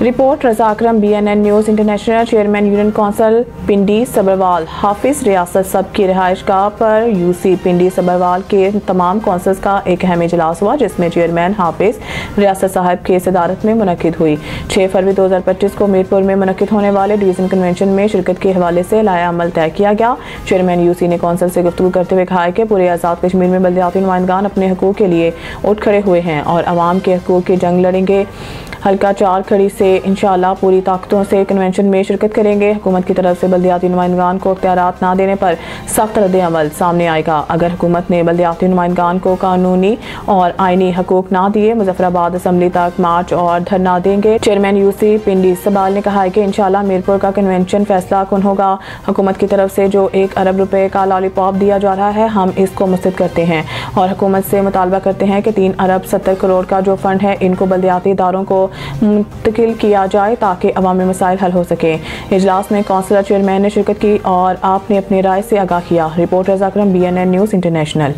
Report Raza Akram, BNN news international. Chairman union council Pindi Sabarwal Hafiz Riasat सब की रिहाइश गाह पर UC पिंडी सबरवाल के तमाम कौंसल्स का एक अहम इजलास हुआ, जिसमें चेयरमैन हाफिज रियासत साहब की सदारत में मुनक्किद हुई। 6 फरवरी 2025 को मीरपुर में मुनक्किद होने वाले डिवीजन कन्वेंशन में शिरकत के हवाले से लाया अमल तय किया गया। चेयरमैन UC ने कौंसिल से गुफ्तगू करते हुए कहा कि पूरे आज़ाद कश्मीर में बल्दियाती नुमाइंदगान अपने हकूक़ के लिए उठ खड़े हुए हैं और अवाम के हकूक़ की जंग लड़ेंगे। हल्का 4 खड़ी से इंशाअल्लाह पूरी ताकतों से कन्वेंशन में शिरकत करेंगे। हुकूमत की तरफ से बल्दियाती नुमाइंदगान को इख्तियारात ना देने पर सख्त रद्द-ए-अमल सामने आएगा। अगर हुकूमत ने बल्दियाती नुमाइंदगान को कानूनी और आइनी हकूक ना दिए, मुजफ्फराबाद असम्बली तक मार्च और धरना देंगे। चेयरमैन UC पिंडी सबरवाल ने कहा है कि इंशाअल्लाह मीरपुर का कन्वेंशन फैसला कुन होगा। हुकूमत की तरफ से जो 1 अरब रुपए का लॉलीपॉप दिया जा रहा है, हम इसको मुस्तरद करते हैं और हुकूमत से मुतालबा करते हैं कि 3 अरब 70 करोड़ का जो फंड है, इनको बल्दियाती इदारों को मुंतकिल किया जाए ताकि अवामी मसाइल हल हो सके। इजलास में कौंसिलर चेयरमैन ने शिरकत की और आपने अपनी राय से आगाह किया। Report Raza Akram, BNN news international.